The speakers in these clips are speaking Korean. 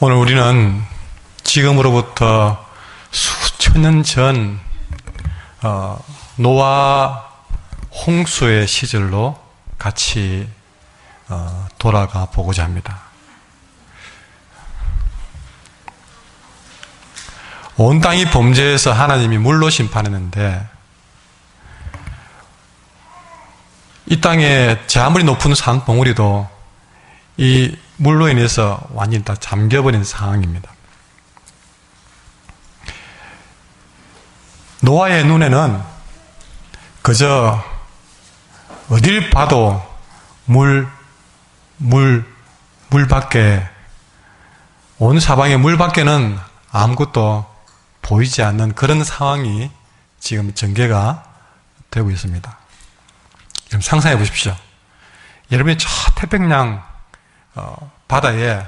오늘 우리는 지금으로부터 수천 년 전 노아 홍수의 시절로 같이 돌아가 보고자 합니다. 온 땅이 범죄해서 하나님이 물로 심판했는데 이 땅에 제 아무리 높은 산 봉우리도 이 물로 인해서 완전히 다 잠겨버린 상황입니다. 노아의 눈에는 그저 어딜 봐도 물밖에, 온 사방에 물밖에는 아무것도 보이지 않는 그런 상황이 지금 전개가 되고 있습니다. 여러분 상상해 보십시오. 여러분이 저 태평양 바다에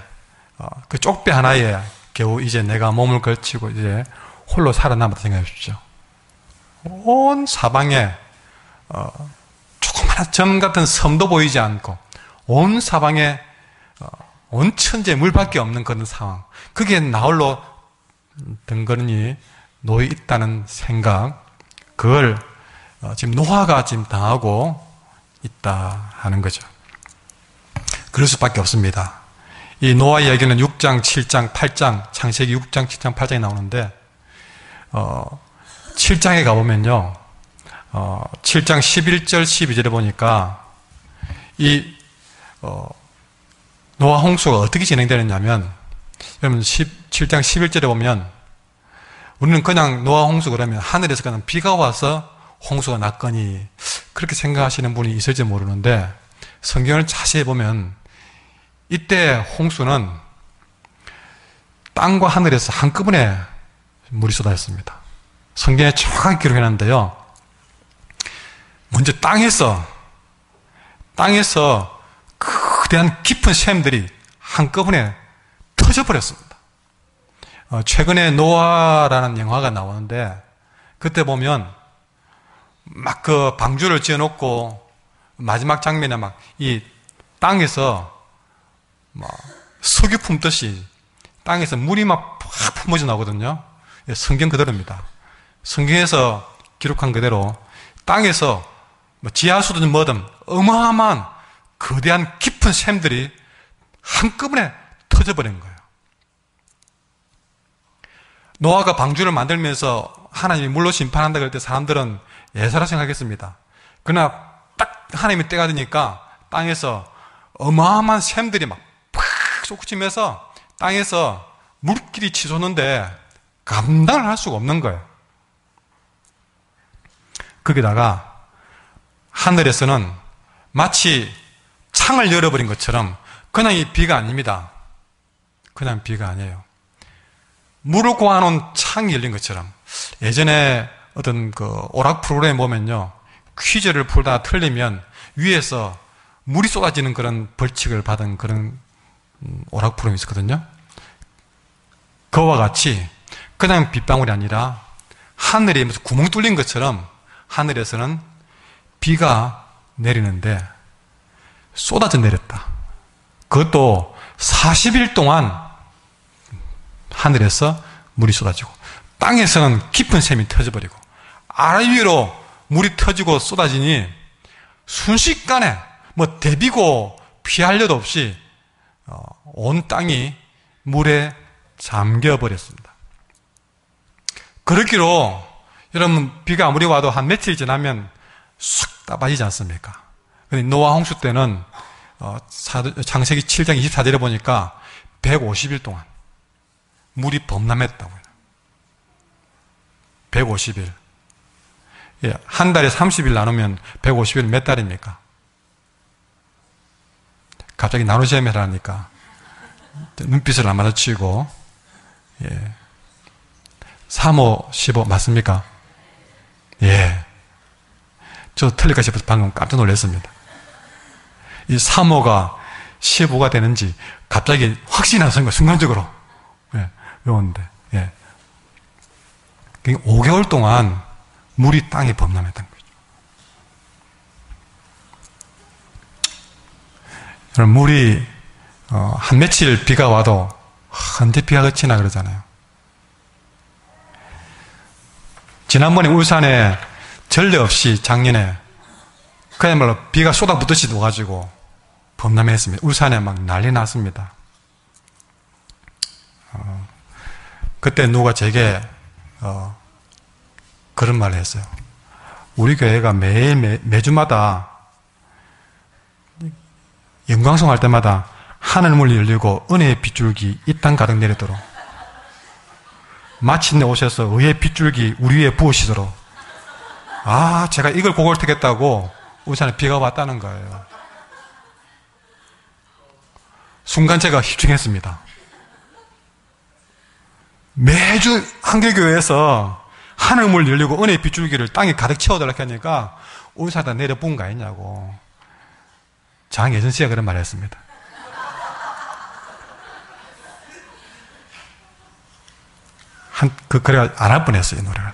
그 쪽배 하나에 겨우 이제 내가 몸을 걸치고 이제 홀로 살아남았다 생각해 보십시오. 온 사방에 조그마한 점 같은 섬도 보이지 않고 온 사방에 온 천지에 물밖에 없는 그런 상황. 그게 나홀로 덩그러니 놓여 있다는 생각, 그걸 지금 노아가 지금 당하고 있다 하는 거죠. 그럴 수밖에 없습니다. 이 노아 이야기는 6장, 7장, 8장, 창세기 6장, 7장, 8장에 나오는데 7장에 가보면요 7장 11절, 12절에 보니까 이 노아 홍수가 어떻게 진행되느냐면, 여러분 7장 11절에 보면 우리는 그냥 노아 홍수 그러면 하늘에서 그냥 비가 와서 홍수가 났거니 그렇게 생각하시는 분이 있을지 모르는데, 성경을 자세히 보면 이때 홍수는 땅과 하늘에서 한꺼번에 물이 쏟아졌습니다. 성경에 정확하게 기록해놨는데요, 먼저 땅에서 거대한 깊은 샘들이 한꺼번에 터져버렸습니다. 최근에 노아라는 영화가 나오는데 그때 보면 막 그 방주를 지어놓고 마지막 장면에 막 이 땅에서 막 석유 품듯이 땅에서 물이 막 팍 품어져 나오거든요. 성경 그대로입니다. 성경에서 기록한 그대로 땅에서 지하수든 뭐든 어마어마한 거대한 깊은 샘들이 한꺼번에 터져버린 거예요. 노아가 방주를 만들면서 하나님이 물로 심판한다 그럴 때 사람들은 예사라 생각했습니다. 그러나 딱 하나님이 때가 되니까 땅에서 어마어마한 샘들이 막 팍 솟구치면서 땅에서 물길이 치솟는데 감당을 할 수가 없는 거예요. 거기다가 하늘에서는 마치 창을 열어버린 것처럼, 그냥 이 비가 아닙니다. 그냥 비가 아니에요. 물을 고아놓은 창이 열린 것처럼. 예전에 어떤 그 오락 프로그램 보면요, 퀴즈를 풀다가 틀리면 위에서 물이 쏟아지는 그런 벌칙을 받은 그런 오락 프로그램이 있었거든요. 그와 같이 그냥 빗방울이 아니라 하늘에 무슨 구멍 뚫린 것처럼 하늘에서는 비가 내리는데 쏟아져 내렸다. 그것도 40일 동안 하늘에서 물이 쏟아지고 땅에서는 깊은 샘이 터져버리고 아래 위로 물이 터지고 쏟아지니 순식간에 뭐 대비고 피할 려도 없이 온 땅이 물에 잠겨버렸습니다. 그렇기로 여러분 비가 아무리 와도 한 며칠 지나면 쑥 따빠지지 않습니까? 근데 노아 홍수 때는 창세기 7장 24절에 보니까 150일 동안 물이 범람했다고요. 150일. 예, 한 달에 30일 나누면 150일 몇 달입니까? 갑자기 나누자면 하니까 눈빛을 안 마주치고, 예. 3, 5, 15 맞습니까? 예. 저 틀릴까 싶어서 방금 깜짝 놀랐습니다. 이 3, 5가 15가 되는지 갑자기 확신이 나서 순간적으로. 예, 외웠는데, 예. 5개월 동안 물이 땅에 범람했던 거죠. 여러분, 물이 한 며칠 비가 와도 언제 비가 그치나 그러잖아요. 지난번에 울산에 전례 없이 작년에 그야말로 비가 쏟아붓듯이 녹아지고 범람했습니다. 울산에 막 난리 났습니다. 그때 누가 제게 그런 말을 했어요. 우리 교회가 매주마다 영광송 할 때마다 하늘문이 열리고 은혜의 빗줄기 이 땅 가득 내리도록 마침내 오셔서 의의 빗줄기 우리 위에 부으시도록. 제가 이걸 곡을 트겠다고 울산에 비가 왔다는 거예요. 순간 제가 집중했습니다. 매주 한길교회에서 하늘물 열리고 은혜의 빗줄기를 땅에 가득 채워달라고 하니까 울산에다 내려 부은 거 아니냐고. 장예전 씨가 그런 말을 했습니다. 그래 안 할 뻔했어요, 이 노래를.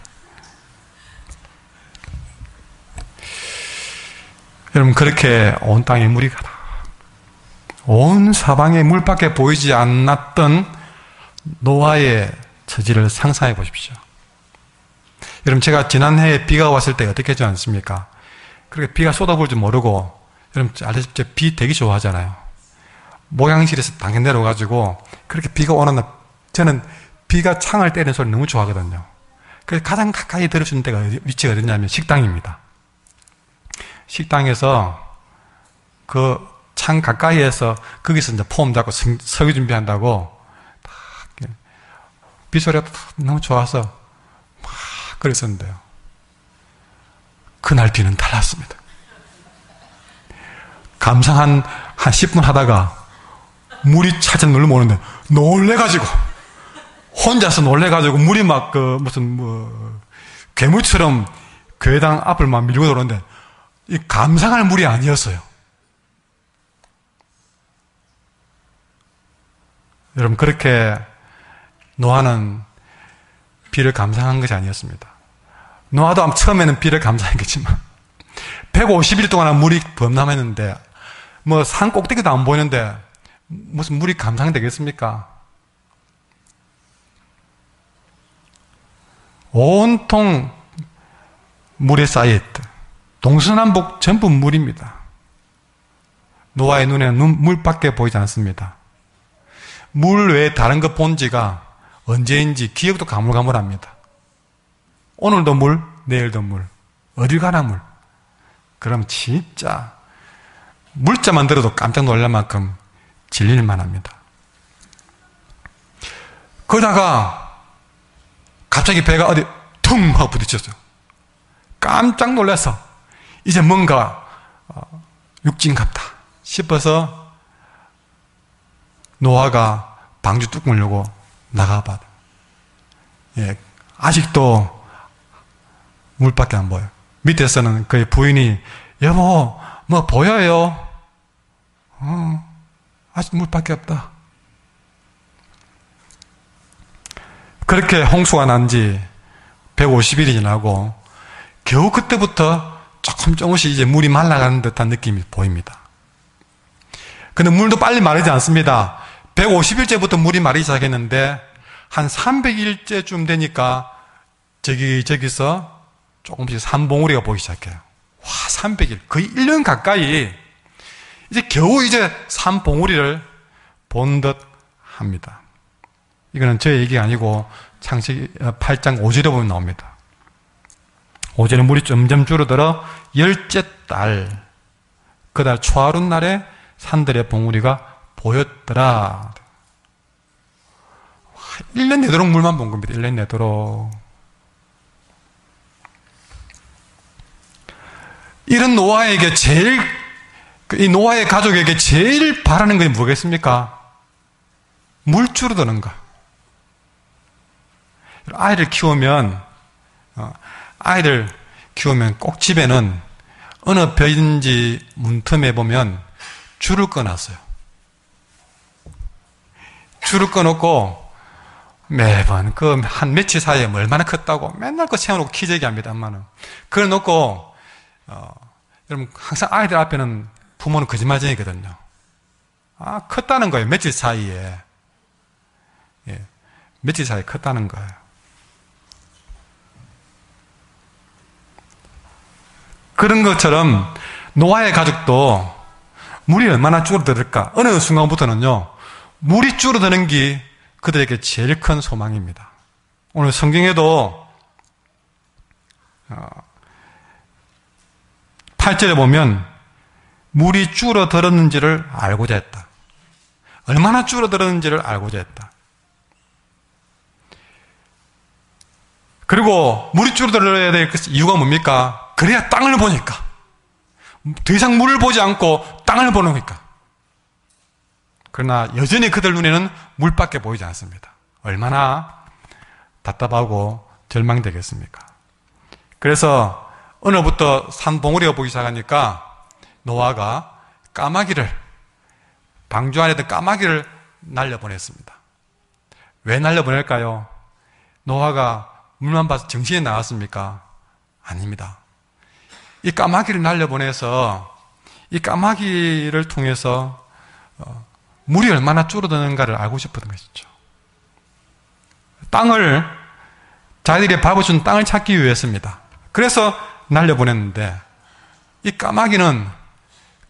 여러분, 그렇게 온 땅에 물이 가다. 온 사방에 물밖에 보이지 않았던 노아의 처지를 상상해 보십시오. 여러분, 제가 지난해에 비가 왔을 때 어떻게 하지 않습니까? 그렇게 비가 쏟아부을 줄 모르고, 여러분, 알다시피 비 되게 좋아하잖아요. 모양실에서 당겨 내려가지고, 그렇게 비가 오는 날, 저는 비가 창을 때리는 소리 너무 좋아하거든요. 그래서 가장 가까이 들을 수 있는 데가 위치가 어디냐면 식당입니다. 식당에서 그 창 가까이에서 거기서 이제 폼 잡고 설교 준비한다고 빗소리가 너무 좋아서 막 그랬었는데요. 그날 비는 달랐습니다. 감상 한 10분 하다가 물이 차차 눌러오는데 놀래가지고 혼자서 놀래가지고 물이 막 괴물처럼 교회당 앞을 막 밀고 들어오는데 이 감상할 물이 아니었어요. 여러분, 그렇게 노아는 비를 감상한 것이 아니었습니다. 노아도 처음에는 비를 감상했겠지만 150일 동안 물이 범람했는데 산 꼭대기도 안 보이는데 무슨 물이 감상되겠습니까? 온통 물에 쌓여있다. 동서남북 전부 물입니다. 노아의 눈에는 물밖에 보이지 않습니다. 물 외에 다른 것 본 지가 언제인지 기억도 가물가물합니다. 오늘도 물, 내일도 물, 어딜 가나 물. 그럼 진짜 물자만 들어도 깜짝 놀랄 만큼 질릴만 합니다. 그러다가 갑자기 배가 어디 퉁 하고 부딪혔어요. 깜짝 놀라서 이제 뭔가 육진갑다 싶어서 노아가 방주 뚜껑을 열고 나가봐. 아직도 물밖에 안 보여요. 밑에서는 그의 부인이 여보 뭐 보여요? 아직 물밖에 없다. 그렇게 홍수가 난 지 150일이 지나고 겨우 그때부터 조금씩 이제 물이 말라가는 듯한 느낌이 보입니다. 근데 물도 빨리 마르지 않습니다. 150일째부터 물이 마르기 시작했는데 한 300일째쯤 되니까 저기서 조금씩 산봉우리가 보이기 시작해요. 와, 300일. 거의 1년 가까이 이제 겨우 이제 산봉우리를 본 듯 합니다. 이거는 제 얘기가 아니고 창세기 8장 5절에 보면 나옵니다. 5절에 물이 점점 줄어들어 열째 달, 그달 초하룻 날에 산들의 봉우리가 보였더라. 1년 내도록 물만 본 겁니다. 1년 내도록. 이런 노아에게 이 노아의 가족에게 제일 바라는 것이 뭐겠습니까? 물 줄어드는 거. 아이들 키우면 꼭 집에는 어느 벽인지 문틈에 보면 줄을 꺼놨어요. 줄을 꺼놓고 매번 한 며칠 사이에 얼마나 컸다고 맨날 세워놓고 키재기 합니다. 엄마는. 그걸 놓고 여러분 항상 아이들 앞에는 부모는 거짓말쟁이거든요. 컸다는 거예요. 며칠 사이에. 며칠 사이에 컸다는 거예요. 그런 것처럼 노아의 가족도 물이 얼마나 줄어들을까? 어느 순간부터는요, 물이 줄어드는 게 그들에게 제일 큰 소망입니다. 오늘 성경에도 8절에 보면 물이 줄어들었는지를 알고자 했다. 얼마나 줄어들었는지를 알고자 했다. 그리고 물이 줄어들어야 될 이유가 뭡니까? 그래야 땅을 보니까. 더 이상 물을 보지 않고 땅을 보니까. 그러나 여전히 그들 눈에는 물밖에 보이지 않습니다. 얼마나 답답하고 절망되겠습니까? 그래서 어느부터 산봉우리가 보기 시작하니까 노아가 방주 안에 있던 까마귀를 날려보냈습니다. 왜 날려보낼까요? 노아가 물만 봐서 정신이 나갔습니까? 아닙니다. 이 까마귀를 날려보내서 이 까마귀를 통해서 물이 얼마나 줄어드는가를 알고 싶었던 것이죠. 자기들이 밥을 준 땅을 찾기 위해서입니다. 그래서 날려보냈는데 이 까마귀는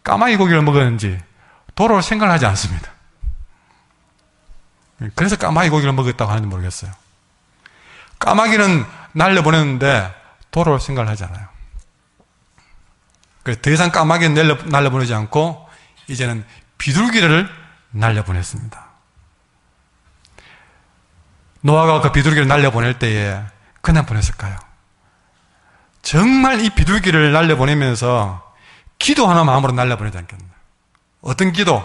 까마귀 고기를 먹었는지 돌아올 생각을 하지 않습니다. 그래서 까마귀 고기를 먹었다고 하는지 모르겠어요. 까마귀는 날려보냈는데 돌아올 생각을 하지 않아요. 그래서 더 이상 까마귀는 날려보내지 않고 이제는 비둘기를 날려보냈습니다. 노아가 그 비둘기를 날려보낼 때에 그냥 보냈을까요? 정말 이 비둘기를 날려보내면서 기도 하나 마음으로 날려보내지 않겠나? 어떤 기도?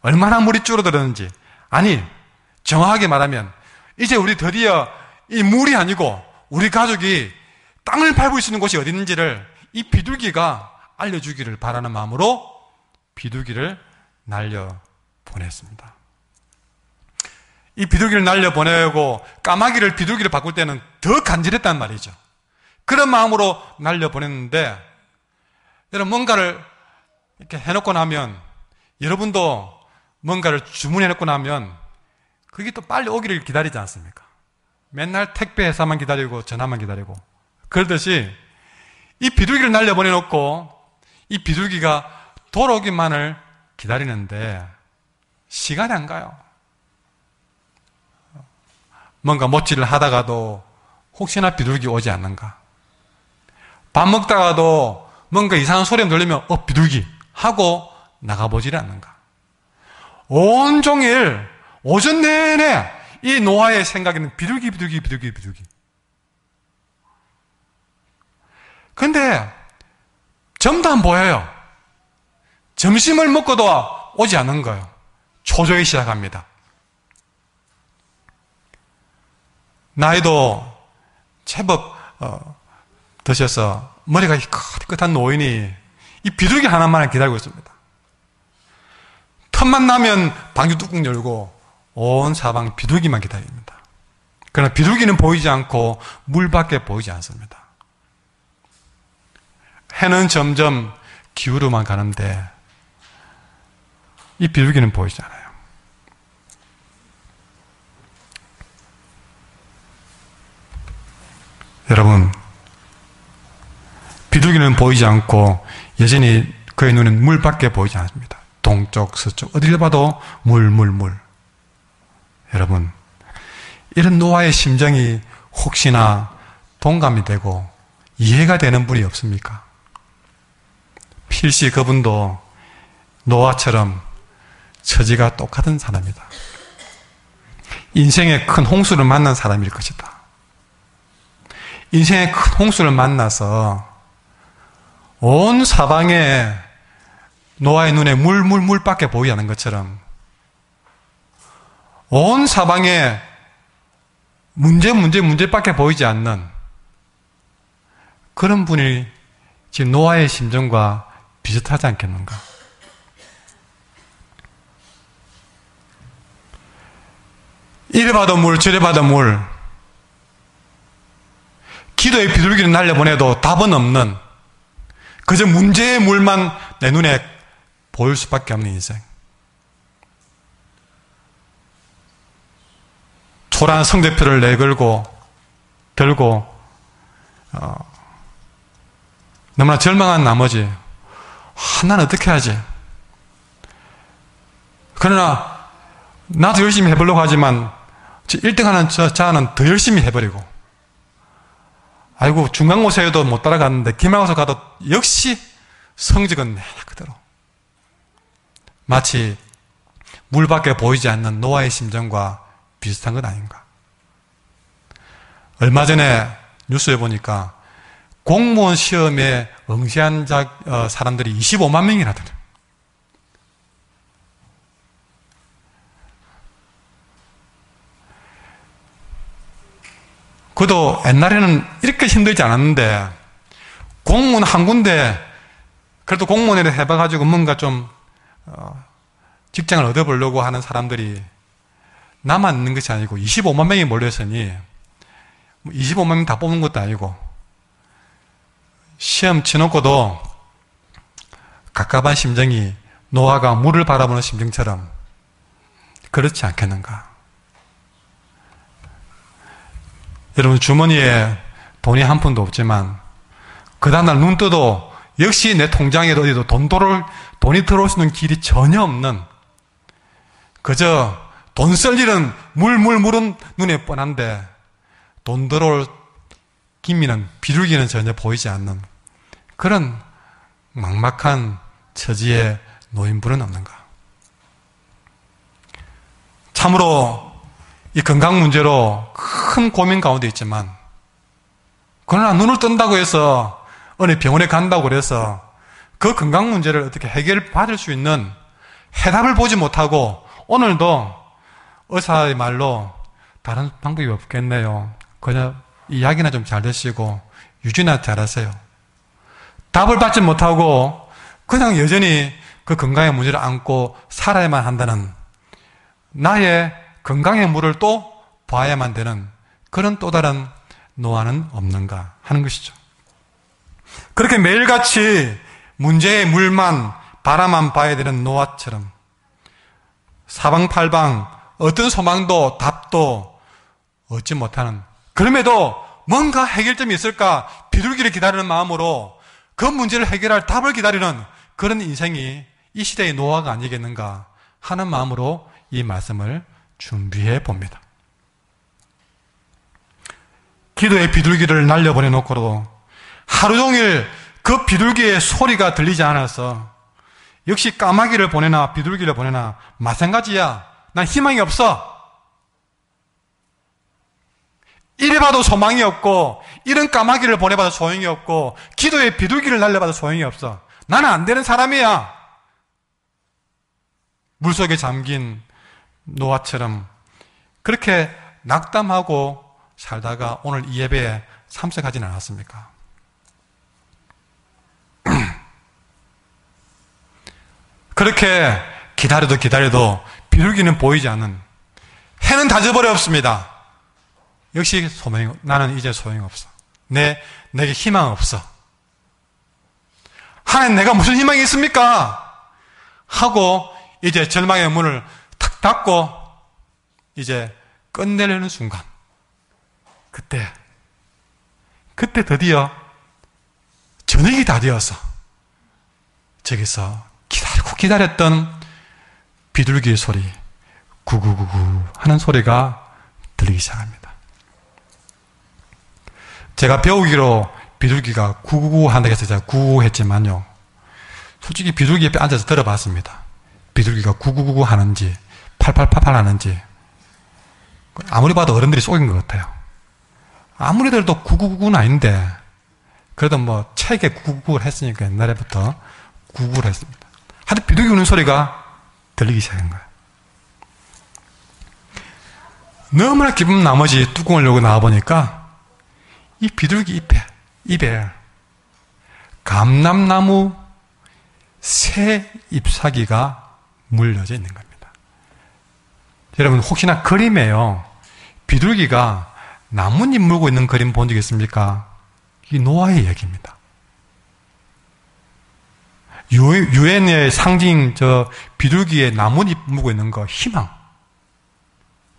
얼마나 물이 줄어들었는지. 아니, 정확하게 말하면 이제 우리 드디어 이 물이 아니고 우리 가족이 땅을 밟을 수 있는 곳이 어디 있는지를 이 비둘기가 알려주기를 바라는 마음으로 비둘기를 날려보냈습니다. 이 비둘기를 날려보내고 까마귀를 비둘기를 바꿀 때는 더 간절했단 말이죠. 그런 마음으로 날려보냈는데 여러분 뭔가를 이렇게 해놓고 나면 여러분도 뭔가를 주문해놓고 나면 그게 또 빨리 오기를 기다리지 않습니까? 맨날 택배 회사만 기다리고 전화만 기다리고 그러듯이 이 비둘기를 날려보내놓고 이 비둘기가 돌아오기만을 기다리는데 시간이 안 가요. 뭔가 모찌를 하다가도 혹시나 비둘기 오지 않는가? 밥 먹다가도 뭔가 이상한 소리 들리면 비둘기 하고 나가보지를 않는가? 온종일 오전 내내 이 노아의 생각에는 비둘기. 근데 점도 안 보여요. 점심을 먹고도 오지 않는 거예요. 초조히 시작합니다. 나이도 제법 드셔서 머리가 깨끗한 노인이 이 비둘기 하나만을 기다리고 있습니다. 틈만 나면 방귀 뚜껑 열고 온 사방 비둘기만 기다립니다. 그러나 비둘기는 보이지 않고 물밖에 보이지 않습니다. 해는 점점 기울어만 가는데 이 비둘기는 보이지 않아요. 여러분, 비둘기는 보이지 않고 여전히 그의 눈엔 물밖에 보이지 않습니다. 동쪽, 서쪽, 어디를 봐도 물. 여러분, 이런 노아의 심정이 혹시나 동감이 되고 이해가 되는 분이 없습니까? 필시 그분도 노아처럼 처지가 똑같은 사람이다. 인생의 큰 홍수를 만난 사람일 것이다. 인생의 큰 홍수를 만나서 온 사방에 노아의 눈에 물밖에 보이지 않는 것처럼 온 사방에 문제밖에 보이지 않는 그런 분이 지금 노아의 심정과 비슷하지 않겠는가? 이래 봐도 물, 저래 봐도 물. 기도의 비둘기를 날려보내도 답은 없는 그저 문제의 물만 내 눈에 보일 수밖에 없는 인생. 초라한 성대표를 들고 너무나 절망한 나머지 나는 어떻게 하지? 그러나 나도 열심히 해보려고 하지만 1등하는 자는 더 열심히 해버리고 아이고 중간고사에도 못 따라갔는데 기말고사 가도 역시 성적은 내나 그대로. 마치 물밖에 보이지 않는 노아의 심정과 비슷한 것 아닌가. 얼마 전에 뉴스에 보니까 공무원 시험에 응시한 사람들이 25만 명이나 돼요. 그도 옛날에는 이렇게 힘들지 않았는데 공무원 한 군데 그래도 공무원을 해봐가지고 뭔가 좀 직장을 얻어보려고 하는 사람들이 나만 있는 것이 아니고 25만 명이 몰려있으니 25만 명 다 뽑는 것도 아니고 시험 치놓고도 갑갑한 심정이 노아가 물을 바라보는 심정처럼 그렇지 않겠는가. 여러분 주머니에 돈이 한 푼도 없지만 그 다음날 눈 떠도 역시 내 통장에도 어디도 돈이 들어올 수 있는 길이 전혀 없는 그저 돈 쓸 일은 물은 눈에 뻔한데 돈 들어올 기미는 비둘기는 전혀 보이지 않는 그런 막막한 처지에 놓인 분은 없는가. 참으로 이 건강 문제로 큰 고민 가운데 있지만 그러나 눈을 뜬다고 해서 어느 병원에 간다고 그래서 그 건강 문제를 어떻게 해결받을 수 있는 해답을 보지 못하고 오늘도 의사의 말로 다른 방법이 없겠네요. 그냥 이야기나 좀 잘 되시고 유지나 잘하세요. 답을 받지 못하고 그냥 여전히 그 건강의 문제를 안고 살아야만 한다는 나의 건강의 물을 또 봐야만 되는 그런 또 다른 노안은 없는가 하는 것이죠. 그렇게 매일같이 문제의 물만 바라만 봐야 되는 노아처럼 사방팔방 어떤 소망도 답도 얻지 못하는 그럼에도 뭔가 해결점이 있을까 비둘기를 기다리는 마음으로 그 문제를 해결할 답을 기다리는 그런 인생이 이 시대의 노아가 아니겠는가 하는 마음으로 이 말씀을 준비해 봅니다. 기도의 비둘기를 날려보내놓고도 하루 종일 그 비둘기의 소리가 들리지 않아서 역시 까마귀를 보내나 비둘기를 보내나 마찬가지야. 난 희망이 없어. 이래봐도 소망이 없고 이런 까마귀를 보내봐도 소용이 없고 기도의 비둘기를 날려봐도 소용이 없어. 나는 안 되는 사람이야. 물속에 잠긴 노아처럼 그렇게 낙담하고 살다가 오늘 이 예배에 참석하지는 않았습니까? 그렇게 기다려도 비둘기는 보이지 않는 해는 다 져버렸습니다. 역시 나는 이제 소용이 없어. 내게 희망 없어. 하나님 내가 무슨 희망이 있습니까? 하고 이제 절망의 문을 탁 닫고 이제 끝내려는 순간 그때 드디어 저녁이 다 되어서 저기서 기다렸던 비둘기의 소리 구구구구 하는 소리가 들리기 시작합니다. 제가 배우기로 비둘기가 구구구 한다고 해서 제가 구구구 했지만요. 솔직히 비둘기 옆에 앉아서 들어봤습니다. 비둘기가 구구구구 하는지 팔팔팔팔 하는지 아무리 봐도 어른들이 속인 것 같아요. 아무리 들어도 구구구구는 아닌데 그래도 뭐 책에 구구구를 했으니까 옛날에부터 구구구를 했습니다. 하여튼 비둘기 우는 소리가 들리기 시작한 거예요. 너무나 기쁜 나머지 뚜껑을 열고 나와보니까 이 비둘기 입에 감람나무 새 잎사귀가 물려져 있는 겁니다. 여러분 혹시나 그림에요. 비둘기가 나뭇잎 물고 있는 그림 본 적 있습니까? 이 노아의 얘기입니다. 유엔의 상징 비둘기의 나뭇잎 물고 있는 거 희망.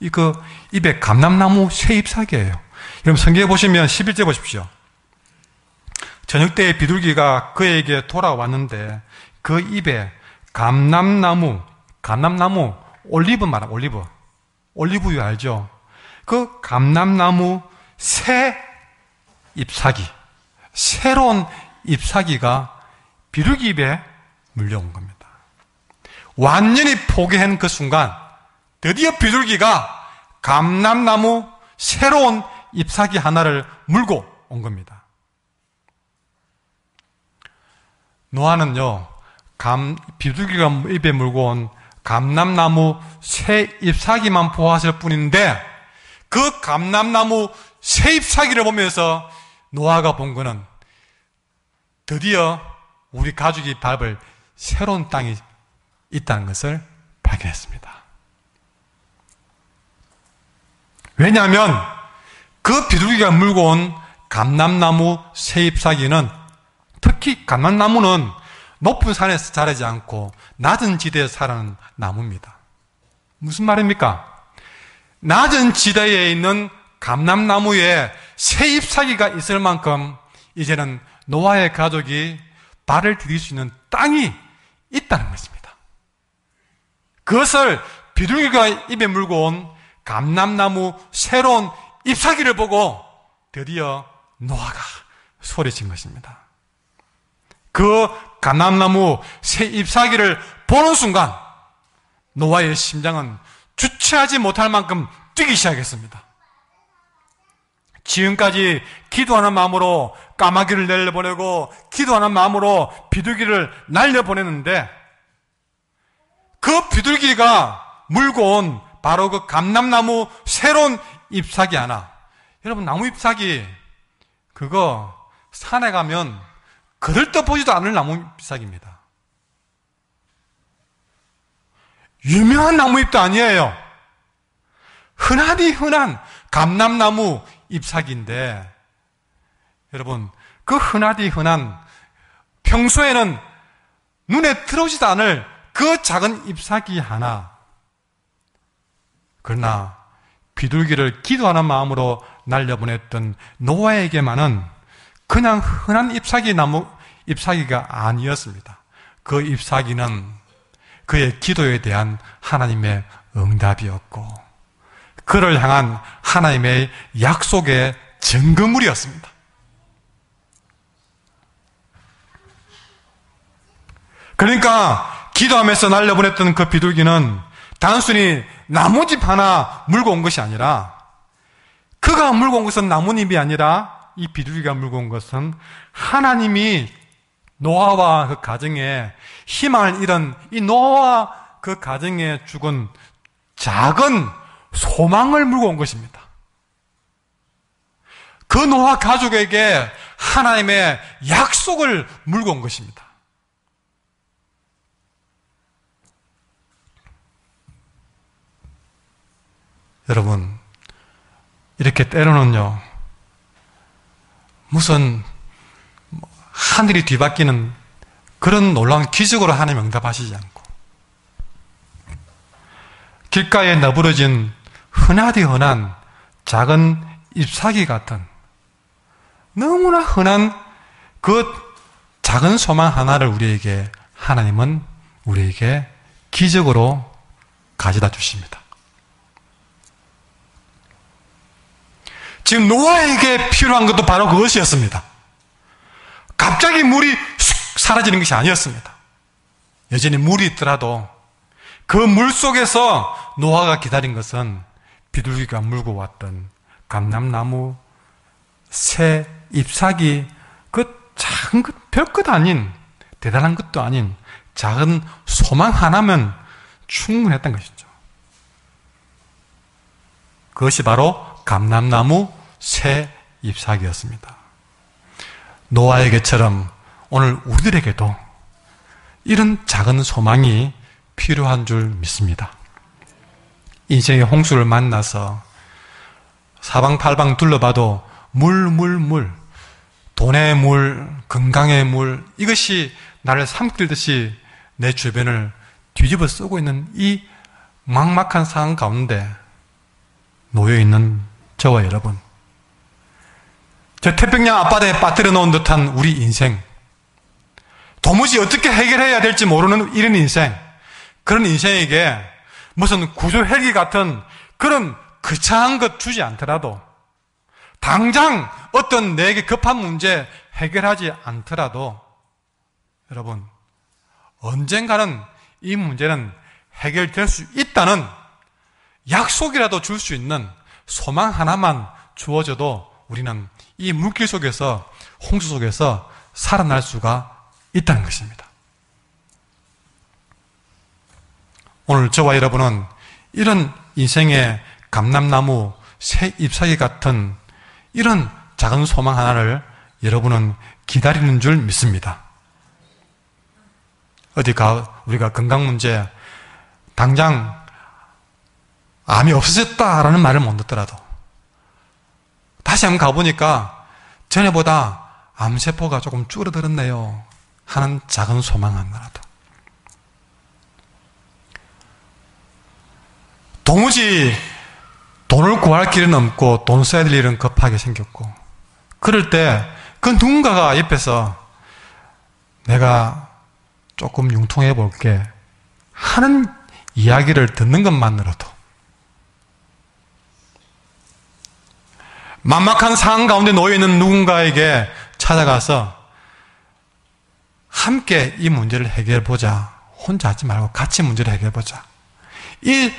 이거 입에 감람나무 새 잎사귀예요. 여러분 성경에 보시면 11절 보십시오. 저녁 때에 비둘기가 그에게 돌아왔는데 그 입에 감람나무, 올리브 말아, 올리브유 알죠? 그 감람나무 새 잎사귀, 새로운 잎사귀가 비둘기 입에 물려온 겁니다. 완전히 포기한 그 순간 드디어 비둘기가 감람나무 새로운 잎사귀 하나를 물고 온 겁니다. 노아는요, 비둘기가 입에 물고 온 감람나무 새 잎사귀만 보았을 뿐인데 그 감람나무 새 잎사귀를 보면서 노아가 본 거는 드디어 우리 가족이 밟을 새로운 땅이 있다는 것을 발견했습니다. 왜냐하면 그 비둘기가 물고 온 감람나무 새 잎사귀는, 특히 감람나무는 높은 산에서 자라지 않고 낮은 지대에서 자라는 나무입니다. 무슨 말입니까? 낮은 지대에 있는 감람나무에 새 잎사귀가 있을 만큼 이제는 노아의 가족이 발을 디딜 수 있는 땅이 있다는 것입니다. 그것을 비둘기가 입에 물고 온 감람나무 새로운 잎사귀를 보고 드디어 노아가 소리친 것입니다. 그 감람나무 새 잎사귀를 보는 순간 노아의 심장은 주체하지 못할 만큼 뛰기 시작했습니다. 지금까지 기도하는 마음으로 까마귀를 내려보내고 기도하는 마음으로 비둘기를 날려보냈는데 그 비둘기가 물고 온 바로 그 감람나무 새로운 잎사귀 하나. 여러분, 나무 잎사귀 그거 산에 가면 그들떠 보지도 않을 나무 잎사귀입니다. 유명한 나무 잎도 아니에요. 흔하디 흔한 감람나무 잎사귀인데 여러분, 그 흔하디 흔한 평소에는 눈에 들어오지도 않을 그 작은 잎사귀 하나, 그러나 비둘기를 기도하는 마음으로 날려보냈던 노아에게만은 그냥 흔한 잎사귀가 아니었습니다. 그 잎사귀는 그의 기도에 대한 하나님의 응답이었고 그를 향한 하나님의 약속의 증거물이었습니다. 그러니까 기도하면서 날려보냈던 그 비둘기는 단순히 나뭇잎 하나 물고 온 것이 아니라, 그가 물고 온 것은 나뭇잎이 아니라 이 비둘기가 물고 온 것은 하나님이 노아와 그 가정에 희망을 잃은 이 노아와 그 가정에 죽은 작은 소망을 물고 온 것입니다. 그 노아 가족에게 하나님의 약속을 물고 온 것입니다. 여러분, 이렇게 때로는요, 무슨 하늘이 뒤바뀌는 그런 놀라운 기적으로 하나님 응답하시지 않고 길가에 너부러진 흔하디 흔한 작은 잎사귀 같은 너무나 흔한 그 작은 소망 하나를 하나님은 우리에게 기적으로 가져다 주십니다. 지금 노아에게 필요한 것도 바로 그것이었습니다. 갑자기 물이 쑥 사라지는 것이 아니었습니다. 여전히 물이 있더라도 그 물 속에서 노아가 기다린 것은 비둘기가 물고 왔던 감람나무 새 잎사귀, 그 작은 것, 별것 아닌, 대단한 것도 아닌 작은 소망 하나면 충분했던 것이죠. 그것이 바로 감람나무 새 잎사귀였습니다. 노아에게처럼 오늘 우리들에게도 이런 작은 소망이 필요한 줄 믿습니다. 인생의 홍수를 만나서 사방팔방 둘러봐도 물, 돈의 물, 건강의 물, 이것이 나를 삼키듯이 내 주변을 뒤집어 쓰고 있는 이 막막한 상황 가운데 놓여있는 저와 여러분, 저 태평양 앞바다에 빠뜨려 놓은 듯한 우리 인생, 도무지 어떻게 해결해야 될지 모르는 이런 인생, 그런 인생에게 무슨 구조 헬기 같은 그런 거창한 것 주지 않더라도, 당장 어떤 내게 급한 문제 해결하지 않더라도, 여러분, 언젠가는 이 문제는 해결될 수 있다는 약속이라도 줄 수 있는 소망 하나만 주어져도 우리는 이 물길 속에서, 홍수 속에서 살아날 수가 있다는 것입니다. 오늘 저와 여러분은 이런 인생의 감람나무, 새 잎사귀 같은 이런 작은 소망 하나를 여러분은 기다리는 줄 믿습니다. 우리가 건강 문제, 당장 암이 없어졌다라는 말을 못 듣더라도 다시 한번 가보니까 전에보다 암세포가 조금 줄어들었네요 하는 작은 소망 하나라도, 도무지 돈을 구할 길은 없고 돈 써야 될 일은 급하게 생겼고, 그럴 때 그 누군가가 옆에서 내가 조금 융통해 볼게 하는 이야기를 듣는 것만으로도, 만막한 상황 가운데 놓여있는 누군가에게 찾아가서 함께 이 문제를 해결해보자, 혼자 하지 말고 같이 문제를 해결해보자, 이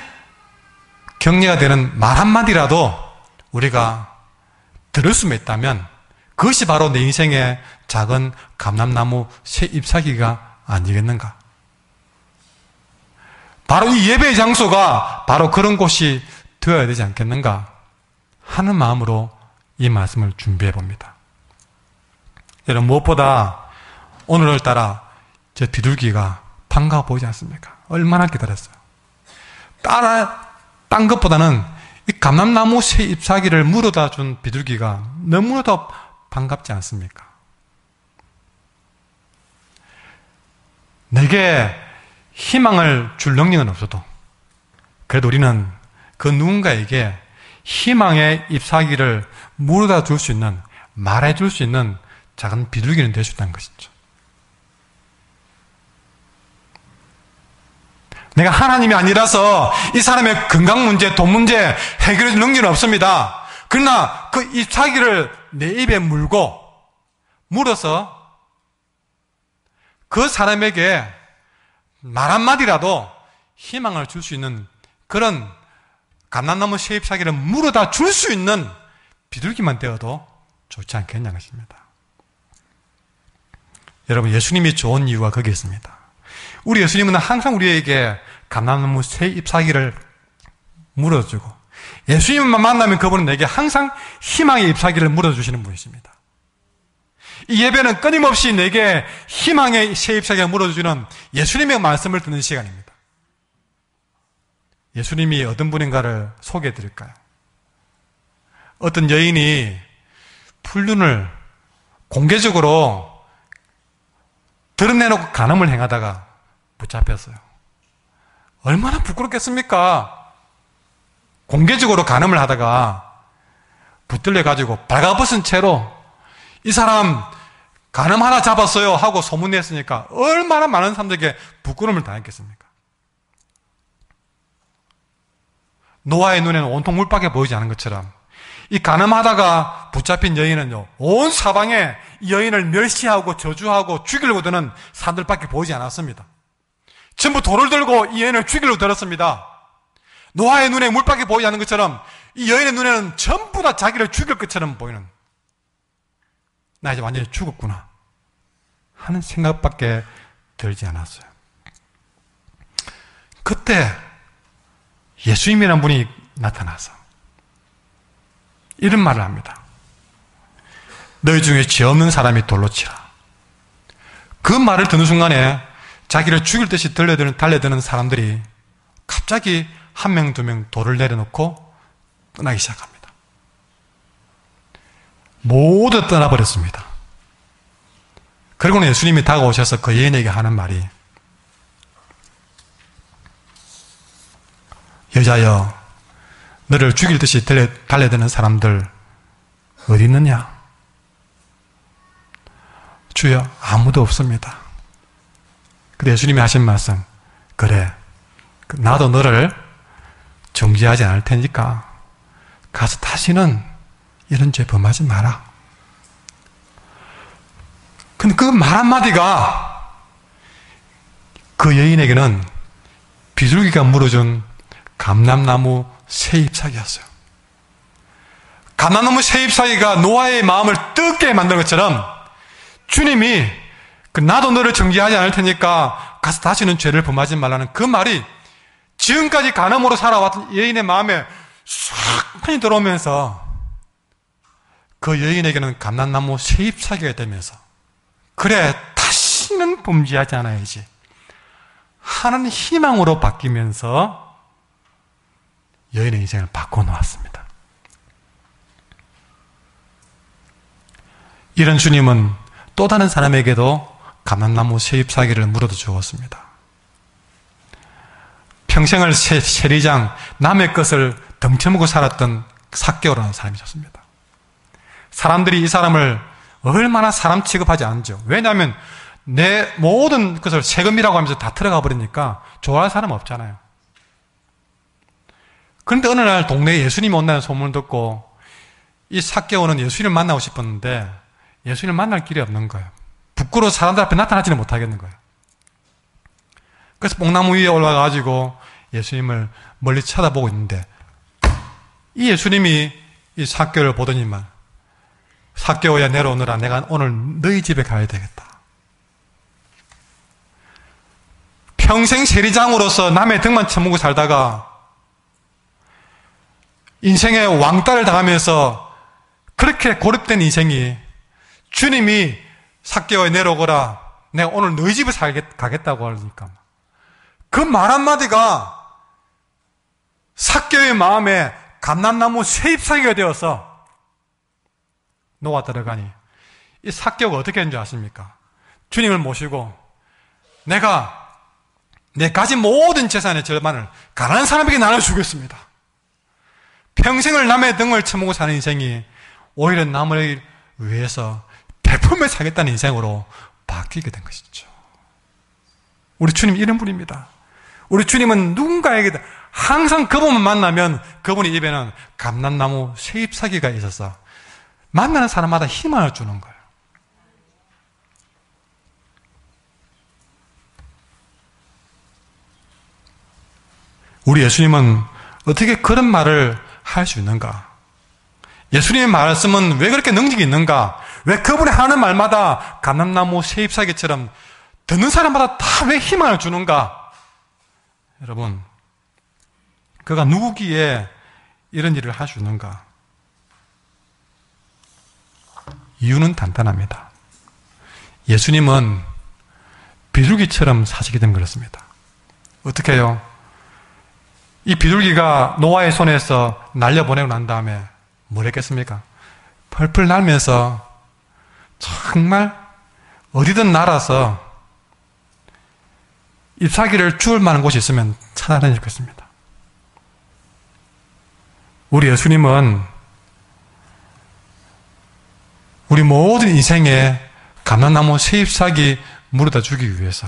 격려가 되는 말 한마디라도 우리가 들을 수만 있다면 그것이 바로 내 인생의 작은 감람나무 새 잎사귀가 아니겠는가. 바로 이 예배의 장소가 바로 그런 곳이 되어야 되지 않겠는가 하는 마음으로 이 말씀을 준비해 봅니다. 여러분, 무엇보다 오늘따라 저 비둘기가 반가워 보이지 않습니까? 얼마나 기다렸어요. 딴 것보다는 이 감람나무 새 잎사귀를 물어다 준 비둘기가 너무나도 반갑지 않습니까? 내게 희망을 줄 능력은 없어도 그래도 우리는 그 누군가에게 희망의 잎사귀를 물어다 줄 수 있는, 말해 줄 수 있는 작은 비둘기는 될 수 있다는 것이죠. 내가 하나님이 아니라서 이 사람의 건강 문제, 돈 문제 해결해 줄 능력은 없습니다. 그러나 그 잎사귀를 내 입에 물어서 그 사람에게 말 한마디라도 희망을 줄 수 있는 그런 감람나무 새 잎사귀를 물어다 줄 수 있는 비둘기만 되어도 좋지 않겠냐는 것입니다. 여러분, 예수님이 좋은 이유가 거기에 있습니다. 우리 예수님은 항상 우리에게 감람나무 새 잎사귀를 물어주고, 예수님만 만나면 그분은 내게 항상 희망의 잎사귀를 물어주시는 분이십니다. 이 예배는 끊임없이 내게 희망의 새 잎사귀를 물어주는 예수님의 말씀을 듣는 시간입니다. 예수님이 어떤 분인가를 소개해 드릴까요? 어떤 여인이 풀륜을 공개적으로 드러내놓고 간음을 행하다가 붙잡혔어요. 얼마나 부끄럽겠습니까? 공개적으로 간음을 하다가 붙들려가지고 발가벗은 채로 이 사람 간음 하나 잡았어요 하고 소문냈으니까 얼마나 많은 사람들에게 부끄러움을 당했겠습니까? 노아의 눈에는 온통 물밖에 보이지 않은 것처럼 이 간음하다가 붙잡힌 여인은요, 온 사방에 이 여인을 멸시하고 저주하고 죽이려고 드는 사람들밖에 보이지 않았습니다. 전부 돌을 들고 이 여인을 죽이려고 들었습니다. 노아의 눈에 물밖에 보이지 않는 것처럼 이 여인의 눈에는 전부 다 자기를 죽일 것처럼 보이는, 나 이제 완전히 죽었구나 하는 생각밖에 들지 않았어요. 그때 예수님이라는 분이 나타나서 이런 말을 합니다. 너희 중에 죄 없는 사람이 돌로 치라. 그 말을 듣는 순간에 자기를 죽일 듯이 달려드는 사람들이 갑자기 한 명, 두 명 돌을 내려놓고 떠나기 시작합니다. 모두 떠나버렸습니다. 그리고는 예수님이 다가오셔서 그 여인에게 하는 말이, 여자여, 너를 죽일 듯이 달려드는 사람들 어디 있느냐? 주여, 아무도 없습니다. 근데 예수님이 하신 말씀, 그래, 나도 너를 정죄하지 않을 테니까 가서 다시는 이런 죄 범하지 마라. 근데 그 말 한마디가 그 여인에게는 비둘기가 물어준 감람나무 새 잎사귀였어요. 감람나무 새 잎사귀가 노아의 마음을 뜨겁게 만든 것처럼 주님이 나도 너를 정죄하지 않을 테니까 가서 다시는 죄를 범하지 말라는 그 말이 지금까지 간음으로 살아왔던 여인의 마음에 싹 편히 들어오면서 그 여인에게는 감람나무 새 잎사귀가 되면서 그래, 다시는 범죄하지 않아야지 하는 희망으로 바뀌면서 여인의 인생을 바꿔놓았습니다. 이런 주님은 또 다른 사람에게도 감람나무 새 잎사귀를 물어도 주었습니다. 평생을 세리장, 남의 것을 덩쳐먹고 살았던 삭개오라는 사람이셨습니다. 사람들이 이 사람을 얼마나 사람 취급하지 않죠. 왜냐하면 내 모든 것을 세금이라고 하면서 다 들어가 버리니까 좋아할 사람 없잖아요. 그런데 어느 날 동네에 예수님이 온다는 소문을 듣고 이 삭개오는 예수님을 만나고 싶었는데 예수님을 만날 길이 없는 거예요. 부끄러워 사람들 앞에 나타나지는 못하겠는 거예요. 그래서 뽕나무 위에 올라가가지고 예수님을 멀리 쳐다보고 있는데 이 예수님이 이 삭개오를 보더니만 삭개오야 내려오너라. 내가 오늘 너희 집에 가야 되겠다. 평생 세리장으로서 남의 등만 쳐먹고 살다가 인생의 왕따를 당하면서 그렇게 고립된 인생이 주님이 삭개오에 내려오거라. 내가 오늘 너희 집에 가겠다고 하니까 그 말 한마디가 삭개오의 마음에 감람나무 새 잎사귀가 되어서 녹아 들어가니 이 삭개오가 어떻게 했는 줄 아십니까? 주님을 모시고 내가 내 가진 모든 재산의 절반을 가난한 사람에게 나눠주겠습니다. 평생을 남의 등을 쳐먹고 사는 인생이 오히려 남을 위해서 베풀며 살겠다는 인생으로 바뀌게 된 것이죠. 우리 주님 이런 분입니다. 우리 주님은 누군가에게 항상 그분만 만나면 그분의 입에는 감람나무 새 잎사귀가 있어서 만나는 사람마다 희망을 주는 거예요. 우리 예수님은 어떻게 그런 말을 할 수 있는가? 예수님의 말씀은 왜 그렇게 능력이 있는가? 왜 그분이 하는 말마다 감람나무 새 잎사귀처럼 듣는 사람마다 다 왜 희망을 주는가? 여러분, 그가 누구기에 이런 일을 할 수 있는가? 이유는 단단합니다. 예수님은 비둘기처럼 사시게 된 그렇습니다. 어떻게 해요? 이 비둘기가 노아의 손에서 날려보내고 난 다음에 뭘 했겠습니까? 펄펄 날면서 정말 어디든 날아서 잎사귀를 주울 만한 곳이 있으면 찾아다닐 것입니다. 우리 예수님은 우리 모든 인생에 감람나무 새 잎사귀 물어다 주기 위해서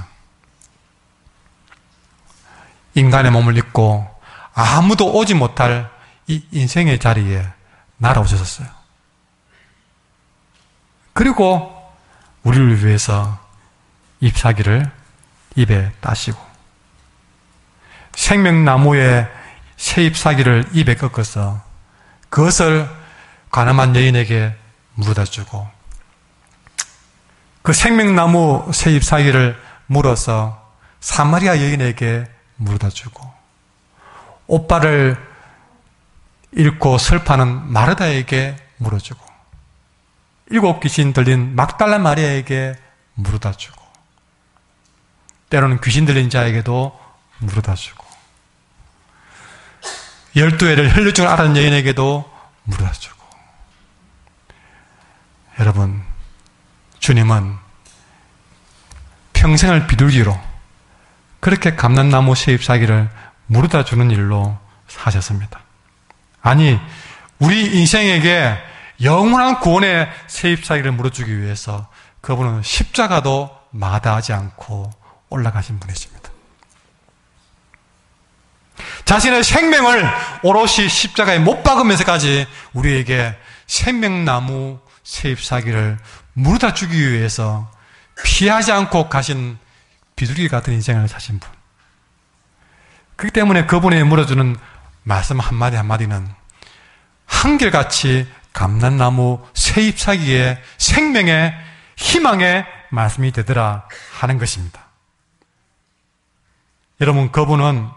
인간의 몸을 입고 아무도 오지 못할 이 인생의 자리에 날아오셨어요. 그리고 우리를 위해서 잎사귀를 입에 따시고 생명나무의 새 잎사귀를 입에 꺾어서 그것을 가늠한 여인에게 물어다 주고 그 생명나무 새 잎사귀를 물어서 사마리아 여인에게 물어다 주고 오빠를 잃고 슬퍼하는 마르다에게 물어주고 7 귀신 들린 막달라 마리아에게 물어다 주고 때로는 귀신 들린 자에게도 물어다 주고 12회를 혈류증을 앓은 여인에게도 물어다 주고 여러분, 주님은 평생을 비둘기로 그렇게 감람나무 새 잎사귀를 물어다 주는 일로 사셨습니다. 아니, 우리 인생에게 영원한 구원의 세입사기를 물어주기 위해서 그분은 십자가도 마다하지 않고 올라가신 분이십니다. 자신의 생명을 오롯이 십자가에 못 박으면서까지 우리에게 생명나무 세입사기를 물어다 주기 위해서 피하지 않고 가신 비둘기 같은 인생을 사신 분. 그렇기 때문에 그분이 물어주는 말씀 한마디 한마디는 한결같이 감람나무 세잎사기의 생명의 희망의 말씀이 되더라 하는 것입니다. 여러분, 그분은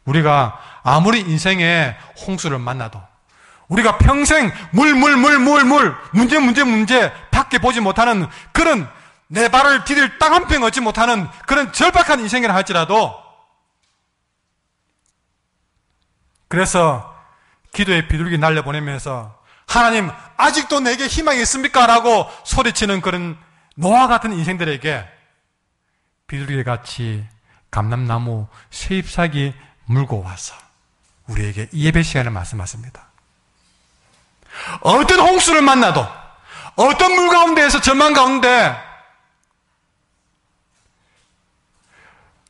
우리가 아무리 인생의 홍수를 만나도 우리가 평생 문제 밖에 보지 못하는 그런 내 발을 디딜 땅 한 평 얻지 못하는 그런 절박한 인생이라 할지라도 그래서 기도의 비둘기 날려보내면서 하나님 아직도 내게 희망이 있습니까? 라고 소리치는 그런 노아 같은 인생들에게 비둘기같이 감람나무 세잎사기 물고 와서 우리에게 이 예배 시간을 말씀하십니다. 어떤 홍수를 만나도 어떤 물 가운데에서 절망 가운데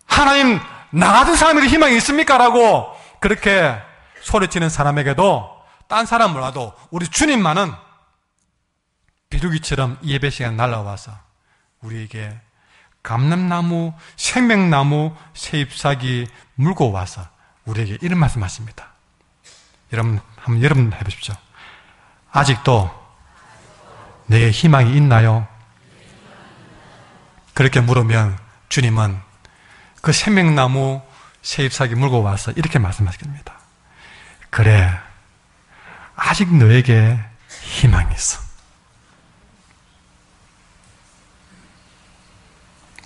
하나님 나 같은 사람에게 희망이 있습니까? 라고 그렇게 소리치는 사람에게도 딴 사람 몰라도 우리 주님만은 비둘기처럼 이 예배 시간 날아와서 우리에게 감람나무, 생명나무, 세잎사기 물고 와서 우리에게 이런 말씀하십니다. 여러분 한번 해보십시오. 아직도 내게 희망이 있나요? 그렇게 물으면 주님은 그 생명나무, 세잎사기 물고 와서 이렇게 말씀하십니다. 그래, 아직 너에게 희망이 있어.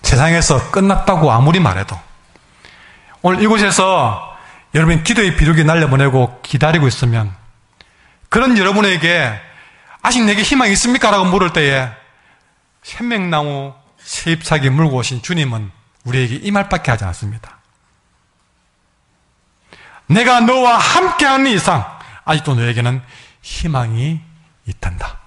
세상에서 끝났다고 아무리 말해도 오늘 이곳에서 여러분이 기도의 비둘기 날려보내고 기다리고 있으면 그런 여러분에게 아직 내게 희망이 있습니까? 라고 물을 때에 생명나무 세잎사기 물고 오신 주님은 우리에게 이 말밖에 하지 않습니다. 내가 너와 함께하는 이상 아직도 너에게는 희망이 있단다.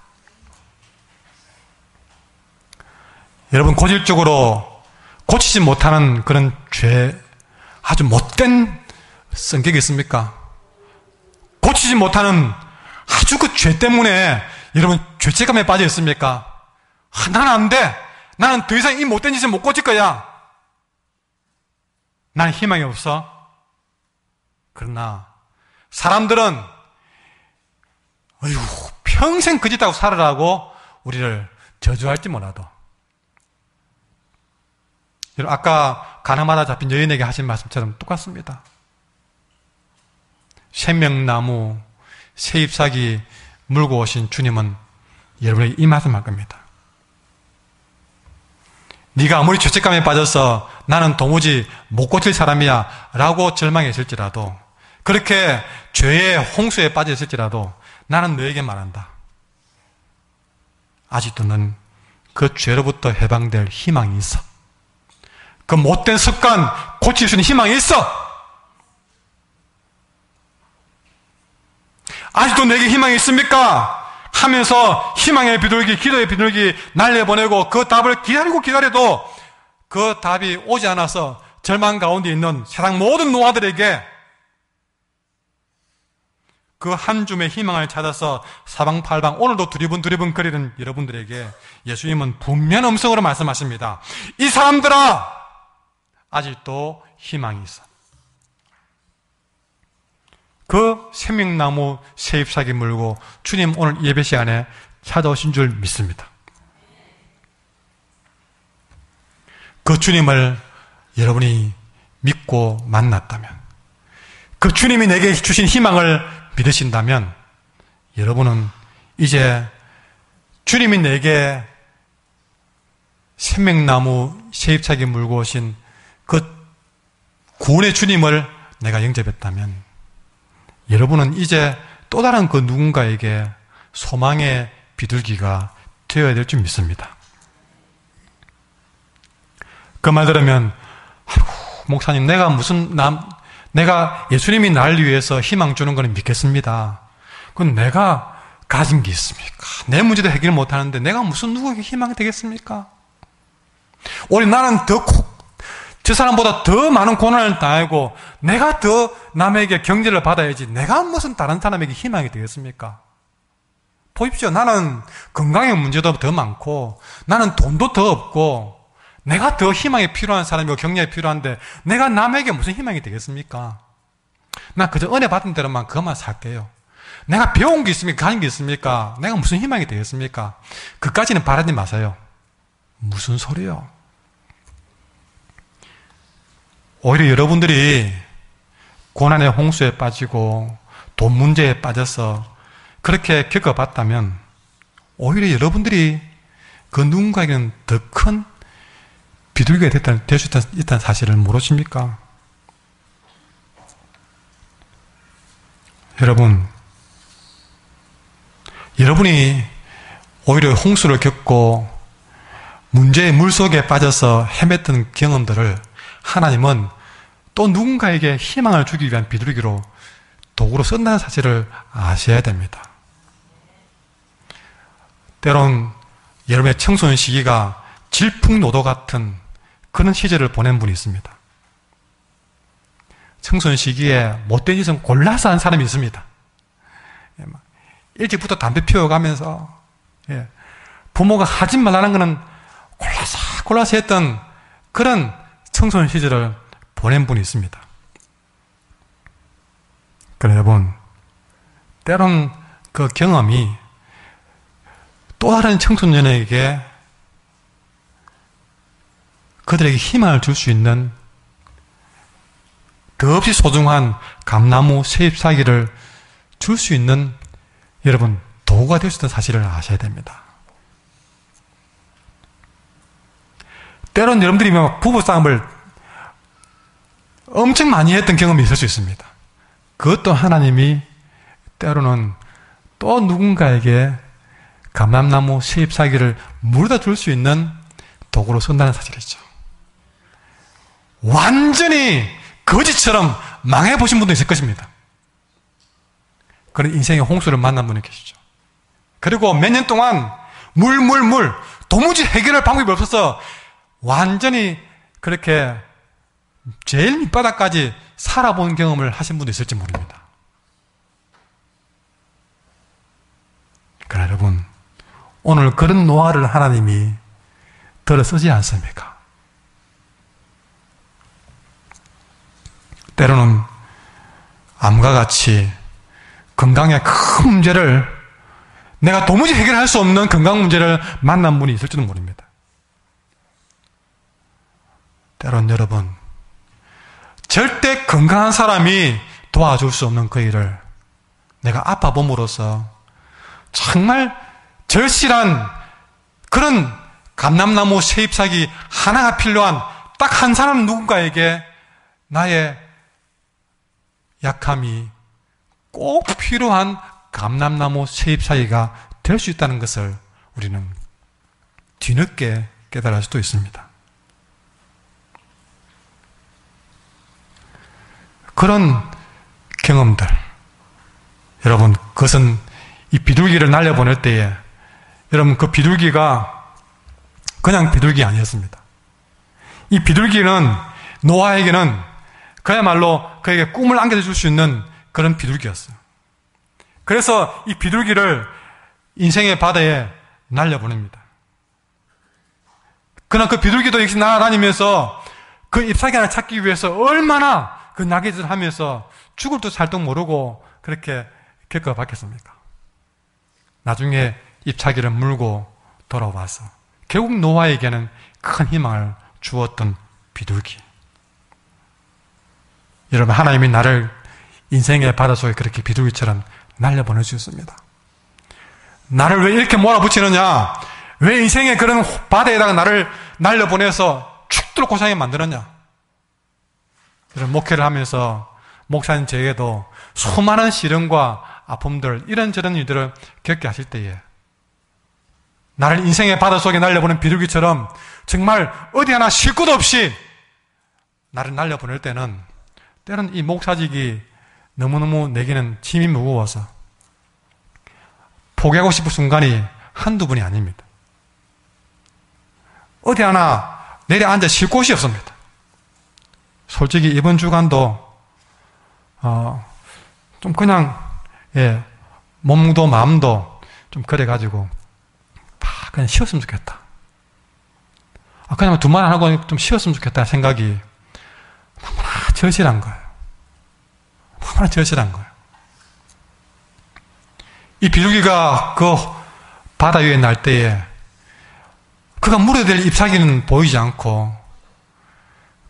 여러분, 고질적으로 고치지 못하는 그런 죄, 아주 못된 성격이 있습니까? 고치지 못하는 아주 그 죄 때문에 여러분 죄책감에 빠져 있습니까? 나는 안 돼. 나는 더 이상 이 못된 짓을 못 고칠 거야. 나는 희망이 없어. 그러나 사람들은 어휴, 평생 그 짓 하고 살아라고 우리를 저주할지 몰라도 여러분, 아까 가나마다 잡힌 여인에게 하신 말씀처럼 똑같습니다. 생명나무, 세잎사기 물고 오신 주님은 여러분에게 이 말씀할 겁니다. 네가 아무리 죄책감에 빠져서 나는 도무지 못 고칠 사람이야 라고 절망했을지라도 그렇게 죄의 홍수에 빠져 있을지라도 나는 너에게 말한다. 아직도 넌 그 죄로부터 해방될 희망이 있어. 그 못된 습관 고칠 수 있는 희망이 있어. 아직도 내게 희망이 있습니까? 하면서 희망의 비둘기, 기도의 비둘기 날려보내고 그 답을 기다려도 그 답이 오지 않아서 절망 가운데 있는 세상 모든 노아들에게 그 한 줌의 희망을 찾아서 사방팔방 오늘도 두리번 거리는 여러분들에게 예수님은 분명 음성으로 말씀하십니다. 이 사람들아, 아직도 희망이 있어. 그 생명나무 세잎사기 물고 주님 오늘 예배 시간에 찾아오신 줄 믿습니다. 그 주님을 여러분이 믿고 만났다면, 그 주님이 내게 주신 희망을 믿으신다면 여러분은 이제 주님이 내게 생명나무 세잎사기 물고 오신 그 구원의 주님을 내가 영접했다면 여러분은 이제 또 다른 그 누군가에게 소망의 비둘기가 되어야 될 줄 믿습니다. 그 말 들으면 아이고 목사님 내가 무슨 내가 예수님이 나를 위해서 희망 주는 거는 믿겠습니다. 그건 내가 가진 게 있습니까? 내 문제도 해결 못하는데 내가 무슨 누구에게 희망이 되겠습니까? 오히려 나는 저 사람보다 더 많은 고난을 당하고 내가 더 남에게 경제를 받아야지 내가 무슨 다른 사람에게 희망이 되겠습니까? 보십시오. 나는 건강의 문제도 더 많고 나는 돈도 더 없고 내가 더 희망이 필요한 사람이고 격려가 필요한데 내가 남에게 무슨 희망이 되겠습니까? 나 그저 은혜 받은 대로만 그것만 살게요. 내가 배운 게 있습니까? 가진 게 있습니까? 내가 무슨 희망이 되겠습니까? 그까지는 바라지 마세요. 무슨 소리요? 오히려 여러분들이 고난의 홍수에 빠지고 돈 문제에 빠져서 그렇게 겪어봤다면 오히려 여러분들이 그 누군가에게는 더 큰 비둘기가 될 수 있다는 사실을 모르십니까? 여러분이 오히려 홍수를 겪고 문제의 물속에 빠져서 헤맸던 경험들을 하나님은 또 누군가에게 희망을 주기 위한 비둘기로 도구로 쓴다는 사실을 아셔야 됩니다. 때론 여러분의 청소년 시기가 질풍노도 같은 그런 시절을 보낸 분이 있습니다. 청소년 시기에 못된 짓은 골라서 한 사람이 있습니다. 일찍부터 담배 피워가면서 부모가 하지 말라는 것은 골라서 했던 그런 청소년 시절을 보낸 분이 있습니다. 그래 여러분, 때론 그 경험이 또 다른 청소년에게 그들에게 희망을 줄 수 있는 더없이 소중한 감나무 세잎사기를 줄 수 있는 여러분 도구가 될 수 있다는 사실을 아셔야 됩니다. 때론 여러분들이 부부싸움을 엄청 많이 했던 경험이 있을 수 있습니다. 그것도 하나님이 때로는 또 누군가에게 감람나무 세잎사기를 물어다 줄 수 있는 도구로 쓴다는 사실이죠. 완전히 거지처럼 망해보신 분도 있을 것입니다. 그런 인생의 홍수를 만난 분이 계시죠. 그리고 몇 년 동안 도무지 해결할 방법이 없어서 완전히 그렇게 제일 밑바닥까지 살아본 경험을 하신 분도 있을지 모릅니다. 그러나 여러분, 오늘 그런 노화를 하나님이 들어 쓰지 않습니까? 때로는 암과 같이 건강의 큰 문제를 내가 도무지 해결할 수 없는 건강 문제를 만난 분이 있을지도 모릅니다. 때론 여러분, 절대 건강한 사람이 도와줄 수 없는 그 일을 내가 아파봄으로써 정말 절실한 그런 감람나무 세잎사기 하나가 필요한 딱 한 사람 누군가에게 나의 약함이 꼭 필요한 감람나무 세잎사기가 될 수 있다는 것을 우리는 뒤늦게 깨달을 수도 있습니다. 그런 경험들, 여러분, 그것은 이 비둘기를 날려보낼 때에 여러분 그 비둘기가 그냥 비둘기 아니었습니다. 이 비둘기는 노아에게는 그야말로 그에게 꿈을 안겨줄 수 있는 그런 비둘기였어요. 그래서 이 비둘기를 인생의 바다에 날려보냅니다. 그러나 그 비둘기도 역시 날아다니면서 그 잎사귀 하나 찾기 위해서 얼마나 그 나귀짓을 하면서 죽을 듯 살 듯 모르고 그렇게 겪어봤겠습니까? 나중에 잎사귀를 물고 돌아와서 결국 노아에게는 큰 희망을 주었던 비둘기. 여러분, 하나님이 나를 인생의 바닷속에 그렇게 비둘기처럼 날려보낼 수 있습니다. 나를 왜 이렇게 몰아붙이느냐? 왜 인생의 그런 바다에다가 나를 날려보내서 죽도록 고생하게 만들었냐? 이런 목회를 하면서 목사님 제게도 수많은 시련과 아픔들, 이런저런 일들을 겪게 하실 때에 나를 인생의 바닷속에 날려보낸 비둘기처럼 정말 어디 하나 쉴 곳 없이 나를 날려보낼 때는 때로는 이 목사직이 너무너무 내게는 짐이 무거워서 포기하고 싶은 순간이 한두 번이 아닙니다. 어디 하나 내려앉아 쉴 곳이 없습니다. 솔직히 이번 주간도 좀 그냥 몸도 마음도 좀 그래가지고 그냥 쉬었으면 좋겠다. 그냥 두말 안 하고 좀 쉬었으면 좋겠다 생각이 너무나 절실한 거예요. 너무나 절실한 거예요. 이 비둘기가 그 바다 위에 날 때에 그가 물어야 될 잎사귀는 보이지 않고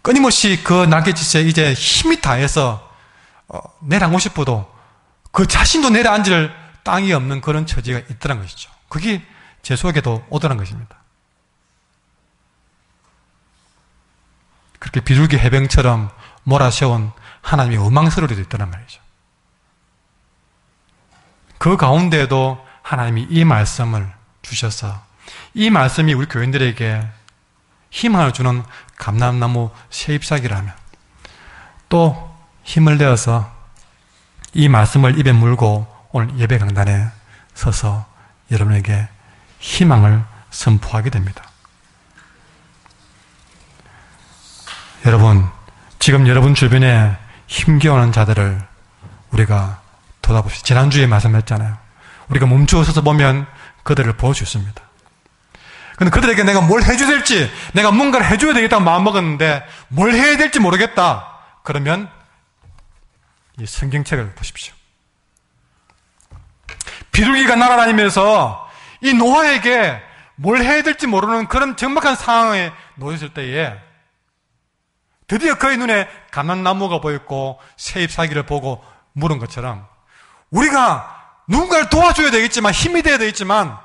끊임없이 그 날갯짓에 이제 힘이 다해서 내려앉고 싶어도 그 자신도 내려앉을 땅이 없는 그런 처지가 있더란 것이죠. 그게 제 속에도 오더란 것입니다. 그렇게 비둘기 해병처럼 몰아세운 하나님의 음망스러리도 있더란 말이죠. 그 가운데에도 하나님이 이 말씀을 주셔서 이 말씀이 우리 교인들에게 희망을 주는 감람나무 새잎사귀라면 또 힘을 내어서 이 말씀을 입에 물고 오늘 예배 강단에 서서 여러분에게 희망을 선포하게 됩니다. 여러분, 지금 여러분 주변에 힘겨워하는 자들을 우리가 돌아봅시다. 지난주에 말씀했잖아요. 우리가 멈추어 서서 보면 그들을 볼 수 있습니다. 근데 그들에게 내가 뭘 해줘야 될지, 내가 뭔가를 해줘야 되겠다고 마음먹었는데 뭘 해야 될지 모르겠다. 그러면 이 성경책을 보십시오. 비둘기가 날아다니면서 이 노아에게 뭘 해야 될지 모르는 그런 적막한 상황에 놓였을 때에 드디어 그의 눈에 감람나무가 보였고 새잎사귀를 보고 물은 것처럼 우리가 누군가를 도와줘야 되겠지만 힘이 돼야 되겠지만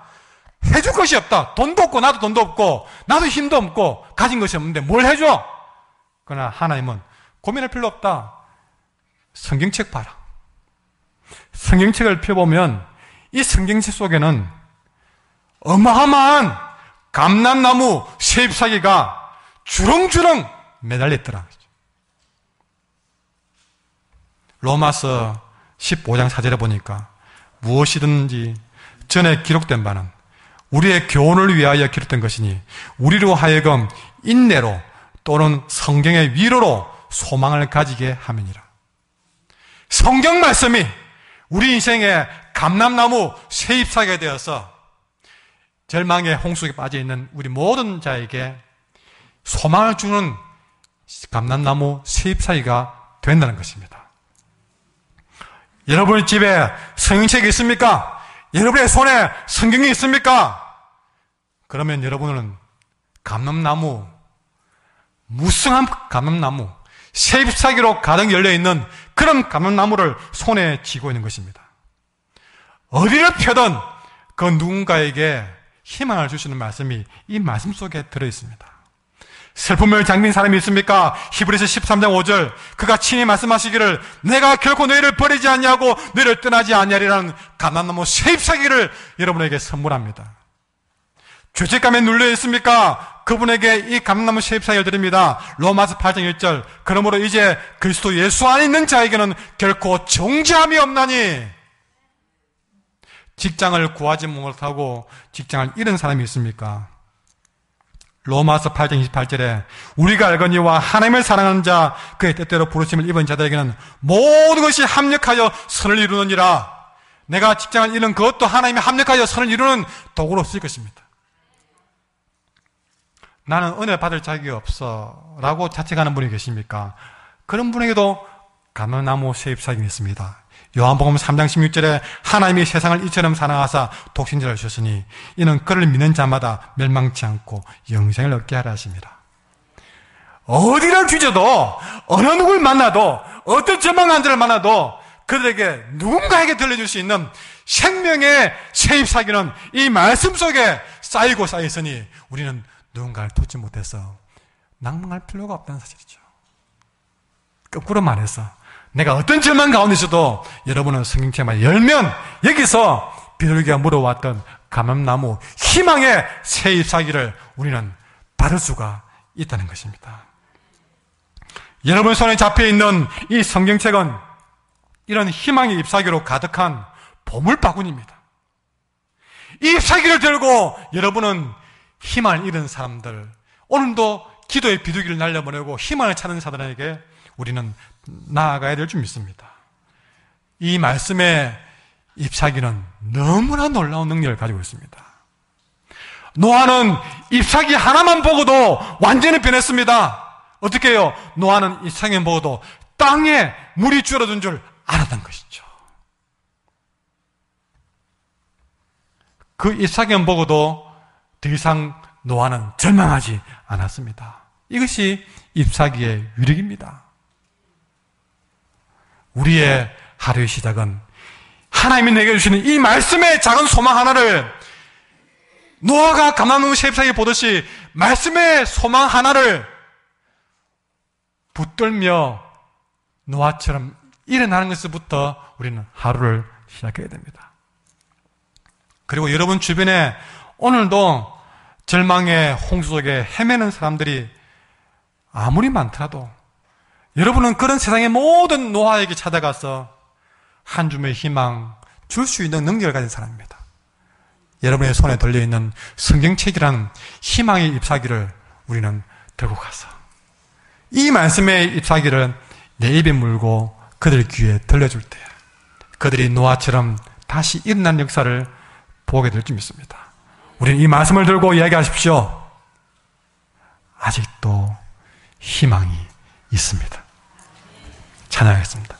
해줄 것이 없다. 돈도 없고 나도 돈도 없고 나도 힘도 없고 가진 것이 없는데 뭘 해줘? 그러나 하나님은 고민할 필요 없다. 성경책 봐라. 성경책을 펴보면 이 성경책 속에는 어마어마한 감람나무 새잎사귀가 주렁주렁 매달렸더라. 로마서 15장 4절에 보니까 무엇이든지 전에 기록된 바는 우리의 교훈을 위하여 기록된 것이니 우리로 하여금 인내로 또는 성경의 위로로 소망을 가지게 함이니라. 성경 말씀이 우리 인생의 감람나무 새잎사귀가 되어서 절망의 홍수에 빠져있는 우리 모든 자에게 소망을 주는 감람나무 새잎사귀가 된다는 것입니다. 여러분의 집에 성경책이 있습니까? 여러분의 손에 성경이 있습니까? 그러면 여러분은 감람나무, 무성한 감람나무, 새잎사귀로 가득 열려있는 그런 감람나무를 손에 쥐고 있는 것입니다. 어디를 펴든 그 누군가에게 희망을 주시는 말씀이 이 말씀 속에 들어있습니다. 슬픔을 잠긴 사람이 있습니까? 히브리서 13장 5절 그가 친히 말씀하시기를 내가 결코 너희를 버리지 않냐고 너희를 떠나지 않냐리라는 감람나무 새잎사귀를 여러분에게 선물합니다. 죄책감에 눌려 있습니까? 그분에게 이 감람나무 새잎사귀를 드립니다. 로마서 8장 1절 그러므로 이제 그리스도 예수 안에 있는 자에게는 결코 정죄함이 없나니. 직장을 구하지 못하고 직장을 잃은 사람이 있습니까? 로마서 8장 28절에 우리가 알거니와 하나님을 사랑하는 자 그의 뜻대로 부르심을 입은 자들에게는 모든 것이 합력하여 선을 이루느니라. 내가 직장을 잃은 그것도 하나님이 합력하여 선을 이루는 도구로 쓸 것입니다. 나는 은혜 받을 자격이 없어 라고 자책하는 분이 계십니까? 그런 분에게도 감람나무 새잎사귀가 있습니다. 요한복음 3장 16절에 하나님이 세상을 이처럼 사랑하사 독생자를 주셨으니 이는 그를 믿는 자마다 멸망치 않고 영생을 얻게 하라 하십니다. 어디를 뒤져도 어느 누구를 만나도 어떤 절망한 자를 만나도 그들에게 누군가에게 들려줄 수 있는 생명의 새잎사귀는 이 말씀 속에 쌓이고 쌓였으니 우리는 누군가를 돕지 못해서 낭망할 필요가 없다는 사실이죠. 거꾸로 말해서 내가 어떤 절망 가운데 있어도 여러분은 성경책만 열면 여기서 비둘기가 물어왔던 감람나무 희망의 새잎사귀를 우리는 받을 수가 있다는 것입니다. 여러분 손에 잡혀 있는 이 성경책은 이런 희망의 잎사귀로 가득한 보물바구니입니다. 이 잎사귀를 들고 여러분은 희망을 잃은 사람들, 오늘도 기도의 비둘기를 날려보내고 희망을 찾는 사람에게 우리는 나아가야 될 줄 믿습니다. 이 말씀의 잎사귀는 너무나 놀라운 능력을 가지고 있습니다. 노아는 잎사귀 하나만 보고도 완전히 변했습니다. 어떻게 해요? 노아는 잎사귀만 보고도 땅에 물이 줄어든 줄 알았던 것이죠. 그 잎사귀만 보고도 더 이상 노아는 절망하지 않았습니다. 이것이 잎사귀의 위력입니다. 우리의 하루의 시작은 하나님이 내게 주시는 이 말씀의 작은 소망 하나를, 노아가 감나무 잎사귀 보듯이 말씀의 소망 하나를 붙들며 노아처럼 일어나는 것부터 우리는 하루를 시작해야 됩니다. 그리고 여러분 주변에 오늘도 절망의 홍수 속에 헤매는 사람들이 아무리 많더라도 여러분은 그런 세상의 모든 노아에게 찾아가서 한 줌의 희망 줄 수 있는 능력을 가진 사람입니다. 여러분의 손에 들려있는 성경책이라는 희망의 잎사귀를 우리는 들고 가서 이 말씀의 잎사귀를 내 입에 물고 그들 귀에 들려줄 때 그들이 노아처럼 다시 일어난 역사를 보게 될 줄 믿습니다. 우리는 이 말씀을 들고 이야기하십시오. 아직도 희망이 있습니다. 찬양하겠습니다.